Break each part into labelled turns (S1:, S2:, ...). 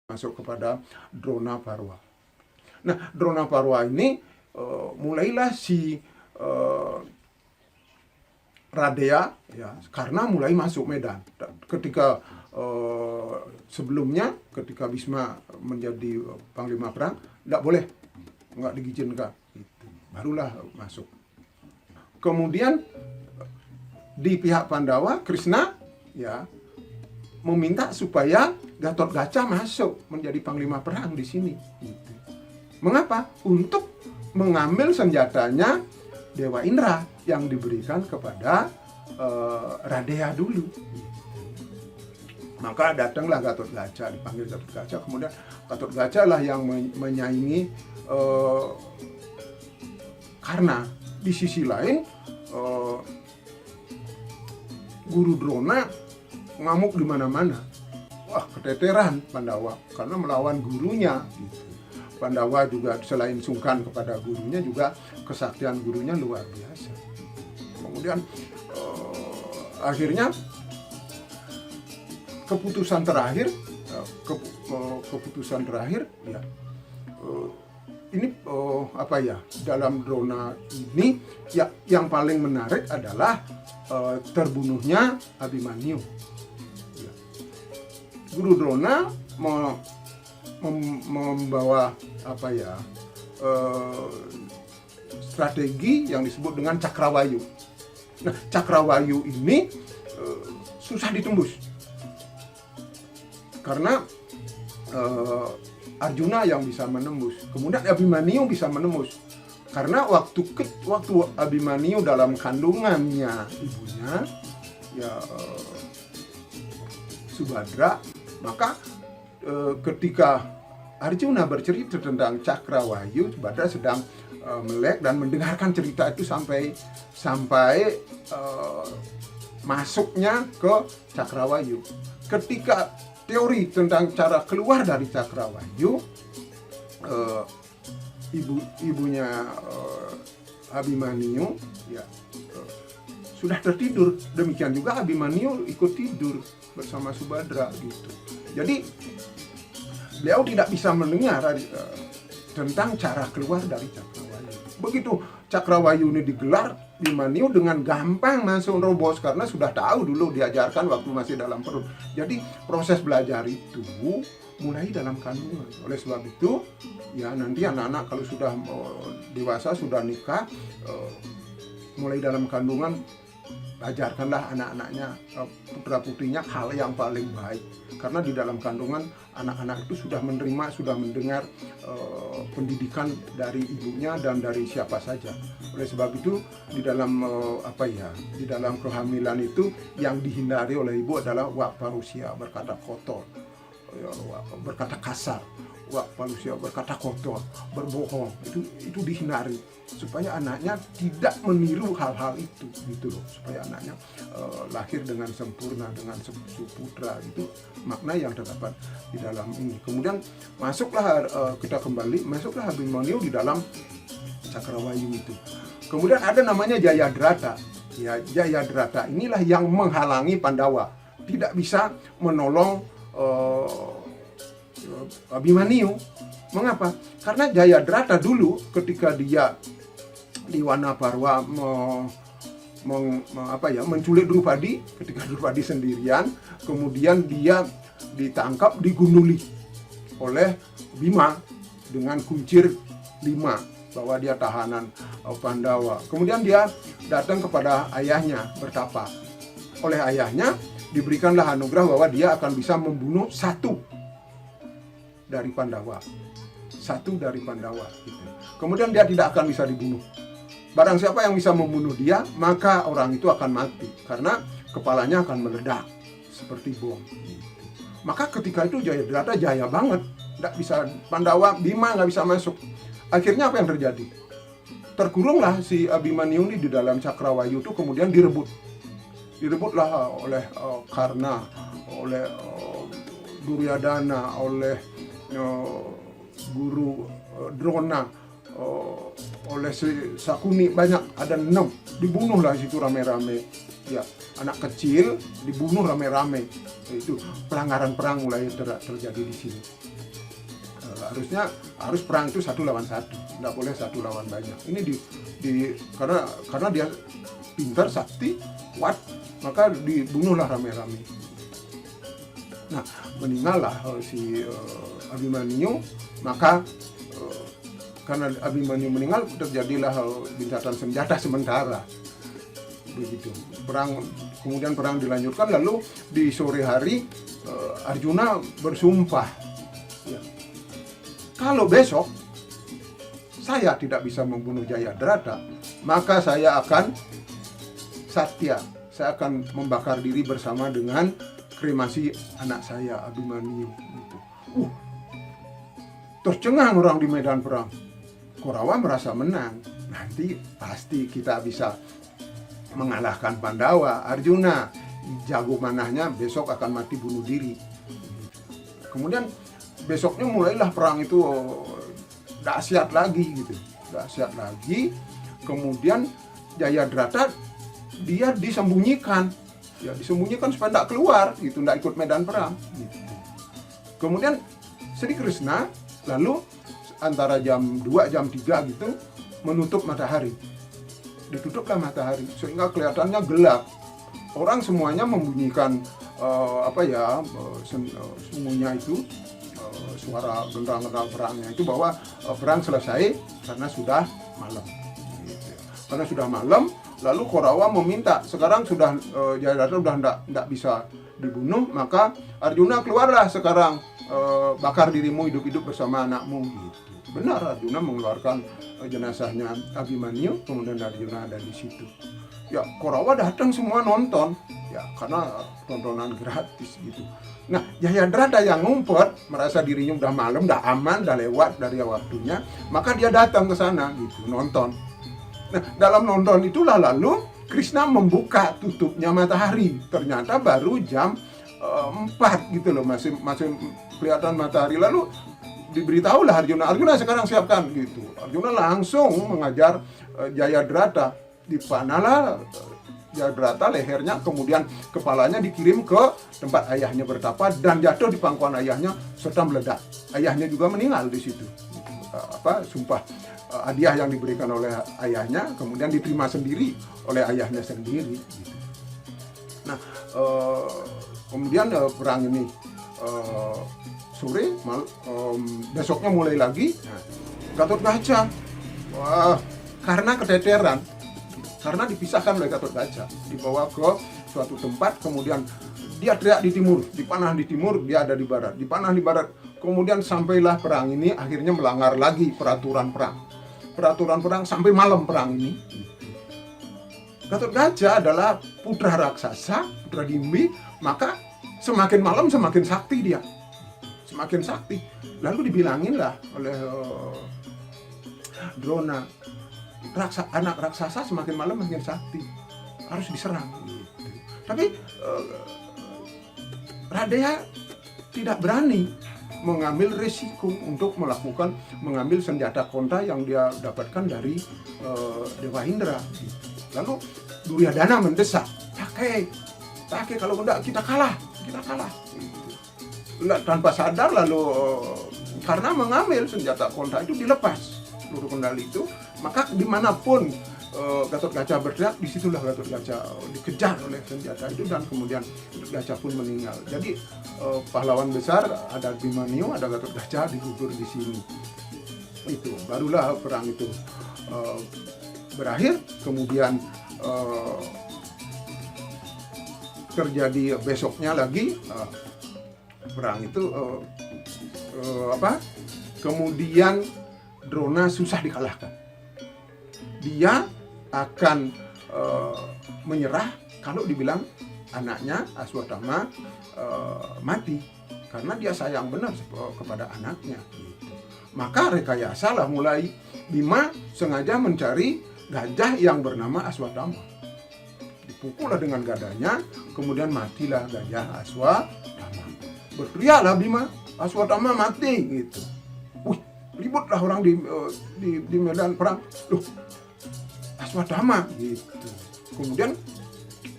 S1: masuk kepada Dronaparwa. Nah, Dronaparwa ini mulailah si Radea ya, karena mulai masuk medan. Ketika sebelumnya ketika Bisma menjadi panglima perang, nggak diizinkan. Barulah masuk. Kemudian di pihak Pandawa, Krishna ya meminta supaya Gatotkaca masuk menjadi panglima perang di sini. Mengapa? Untuk mengambil senjatanya Dewa Indra yang diberikan kepada Radea dulu. Maka datanglah Gatotkaca, dipanggil Gatotkaca. Kemudian Gatotkaca lah yang menyaingi karena di sisi lain Guru Drona ngamuk di mana-mana. Wah, keteteran Pandawa karena melawan gurunya. Pandawa juga selain sungkan kepada gurunya, juga kesaktian gurunya luar biasa. Kemudian akhirnya keputusan terakhir ya ini dalam Drona ini ya yang paling menarik adalah terbunuhnya Abhimanyu. Ya. Guru Drona membawa strategi yang disebut dengan Cakrawayu. Nah, Cakrawayu ini susah ditembus karena Arjuna yang bisa menembus, kemudian Abhimanyu bisa menembus. Karena waktu Abhimanyu dalam kandungannya ibunya ya Subhadra, maka ketika Arjuna bercerita tentang Cakrawayu, Subhadra sedang melek dan mendengarkan cerita itu sampai masuknya ke Cakrawayu. Ketika teori tentang cara keluar dari Cakrawayu, ibunya Abhimanyu ya sudah tertidur. Demikian juga Abhimanyu ikut tidur bersama Subhadra gitu. Jadi beliau tidak bisa mendengar tentang cara keluar dari Cakrawayu. Begitu Cakrawayu ini digelar, Abhimanyu dengan gampang masuk robos karena sudah tahu dulu, diajarkan waktu masih dalam perut. Jadi proses belajar itu mulai dalam kandungan. Oleh sebab itu ya nanti anak-anak kalau sudah dewasa, sudah nikah, mulai dalam kandungan ajarkanlah anak-anaknya, putra-putrinya hal yang paling baik. Karena di dalam kandungan anak-anak itu sudah menerima, sudah mendengar pendidikan dari ibunya dan dari siapa saja. Oleh sebab itu di dalam di dalam kehamilan itu yang dihindari oleh ibu adalah wak parusia, berkata kotor, berkata kasar, wak parusia, berkata kotor, berbohong. Itu dihindari supaya anaknya tidak meniru hal-hal itu gitu loh, supaya anaknya lahir dengan sempurna, dengan suputra. Itu makna yang terdapat di dalam ini. Kemudian masuklah Abhimanyu di dalam Cakrawayu itu. Kemudian ada namanya Jayadrata. Ya, Jayadrata inilah yang menghalangi Pandawa, tidak bisa menolong Abhimanyu. Mengapa? Karena Jayadrata dulu ketika dia di Wanaparwa menculik Drupadi, ketika Drupadi sendirian, kemudian dia ditangkap, digunduli oleh Bima dengan kuncir 5 bahwa dia tahanan Pandawa. Kemudian dia datang kepada ayahnya bertapa. Oleh ayahnya diberikanlah anugerah bahwa dia akan bisa membunuh satu dari Pandawa. Gitu. Kemudian dia tidak akan bisa dibunuh. Barang siapa yang bisa membunuh dia, maka orang itu akan mati karena kepalanya akan meledak seperti bom. Maka ketika itu Jayadrata jaya banget, tidak bisa Pandawa, Bima nggak bisa masuk. Akhirnya apa yang terjadi? Terkurunglah si Abhimanyu ini di dalam Cakrawayu itu, kemudian direbutlah oleh Karna, oleh Duryodhana, oleh Guru Drona, oleh si Sakuni, banyak, ada 6, dibunuhlah situ rame-rame. Ya, anak kecil dibunuh rame-rame. Itu pelanggaran perang mulai terjadi di sini. Harus perang itu 1 lawan 1, nggak boleh 1 lawan banyak. Ini karena dia pintar, sakti, kuat, maka dibunuhlah rame-rame. Nah, meninggallah si Abimanyu, maka karena Abimanyu meninggal terjadilah gencatan senjata sementara. Begitu. Kemudian perang dilanjutkan, lalu di sore hari Arjuna bersumpah, ya, kalau besok saya tidak bisa membunuh Jayadrata, maka saya akan satya, saya akan membakar diri bersama dengan kremasi anak saya Abimanyu. Gitu. Tercengang orang di medan perang. Korawa merasa menang, nanti pasti kita bisa mengalahkan Pandawa. Arjuna jago manahnya, besok akan mati bunuh diri. Kemudian besoknya mulailah perang itu dahsyat lagi gitu, dahsyat lagi. Kemudian Jayadrata dia disembunyikan, ya disembunyikan supaya tidak keluar gitu, tidak ikut medan perang. Gitu. Kemudian Sri Krishna lalu antara jam 2 jam 3 gitu menutup matahari. Ditutuplah matahari sehingga kelihatannya gelap. Orang semuanya membunyikan sungguhnya itu suara gendang-gendang perangnya itu bahwa perang selesai karena sudah malam. Gitu. Karena sudah malam, lalu Korawa meminta, sekarang sudah Jayadrata sudah tidak bisa dibunuh, maka Arjuna keluarlah sekarang, bakar dirimu hidup-hidup bersama anakmu. Gitu. Benar, Arjuna mengeluarkan jenazahnya Abimanyu, kemudian Arjuna ada di situ. Ya, Korawa datang semua nonton, ya karena tontonan gratis gitu. Nah, Jayadrata yang ngumpet, merasa dirinya udah malam, udah aman, udah lewat dari waktunya, maka dia datang ke sana gitu, nonton. Nah, dalam nonton itulah lalu Krishna membuka tutupnya matahari. Ternyata baru jam 4 gitu loh, masih kelihatan matahari. Lalu diberitahulah Arjuna sekarang siapkan gitu. Arjuna langsung mengajar Jayadrata. Dipanahlah Jayadrata lehernya, kemudian kepalanya dikirim ke tempat ayahnya bertapa dan jatuh di pangkuan ayahnya serta meledak. Ayahnya juga meninggal di situ. Sumpah hadiah yang diberikan oleh ayahnya kemudian diterima sendiri oleh ayahnya sendiri. Gitu. Nah, kemudian perang ini sore, besoknya mulai lagi. Nah, Gatotkaca, karena keteteran, karena dipisahkan oleh Gatotkaca, dibawa ke suatu tempat, kemudian dia teriak di timur, dipanah di timur, dia ada di barat, dipanah di barat, kemudian sampailah perang ini akhirnya melanggar lagi peraturan perang sampai malam perang ini. Gatotkaca adalah putra raksasa, putra Dimbi, maka semakin malam semakin sakti dia. Semakin sakti. Lalu dibilanginlah oleh Drona, anak raksasa semakin malam semakin sakti, harus diserang. Tapi Radeya tidak berani mengambil risiko untuk mengambil senjata kontra yang dia dapatkan dari Dewa Indra. Lalu Duryodhana mendesak, pakai kalau enggak kita kalah. Tanpa sadar lalu karena mengambil senjata kontra itu dilepas seluruh kendali itu, maka dimanapun Gatotkaca berteriak, disitulah Gatotkaca dikejar oleh senjata itu dan kemudian Gatotkaca pun meninggal. Jadi pahlawan besar ada Abimanyu, ada Gatotkaca digugur di sini. Itu barulah perang itu berakhir. Kemudian terjadi besoknya lagi perang itu kemudian Drona susah dikalahkan. Dia akan menyerah kalau dibilang anaknya Aswatthama mati karena dia sayang benar kepada anaknya. Maka rekayasa lah mulai. Bima sengaja mencari gajah yang bernama Aswatthama. Dipukullah dengan gadanya, kemudian matilah gajah Aswatthama. Berteriaklah Bima, Aswatthama mati gitu. ributlah orang di medan perang. Loh, Aswadama gitu. Kemudian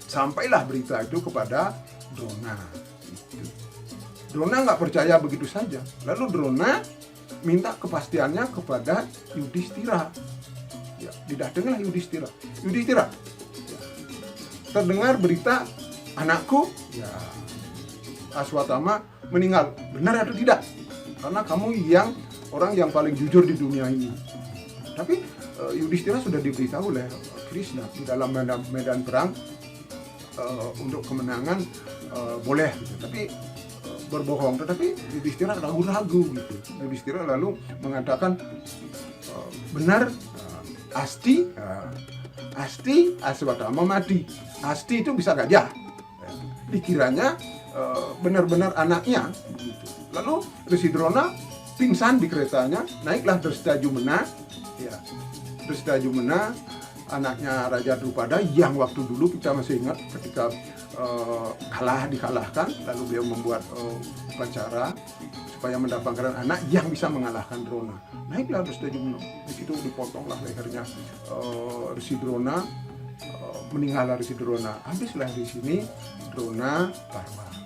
S1: sampailah berita itu kepada Drona. Gitu. Drona nggak percaya begitu saja. Lalu Drona minta kepastiannya kepada Yudhistira. Ya, didatanglah Yudhistira. Yudhistira, ya, terdengar berita anakku, ya, Aswatthama meninggal. Benar atau tidak? Karena kamu orang yang paling jujur di dunia ini. Tapi Yudhistira sudah diberitahu oleh Krishna di dalam medan perang untuk kemenangan boleh gitu. Tapi berbohong. Tetapi Yudhistira ragu-ragu gitu. Yudhistira lalu mengatakan benar, Asti Aswatthama mati. Asti itu bisa gajah. Dikiranya benar-benar anaknya gitu. Lalu Resi Drona pingsan di keretanya, naiklah Drestadjumena, ya, Drestadjumena anaknya Raja Drupada yang waktu dulu kita masih ingat ketika dikalahkan, lalu beliau membuat upacara supaya mendapatkan anak yang bisa mengalahkan Drona. Naiklah Drestadjumena, di situ dipotonglah lehernya Resi Drona, meninggallah Resi Drona. Habislah di sini Drona Parwa.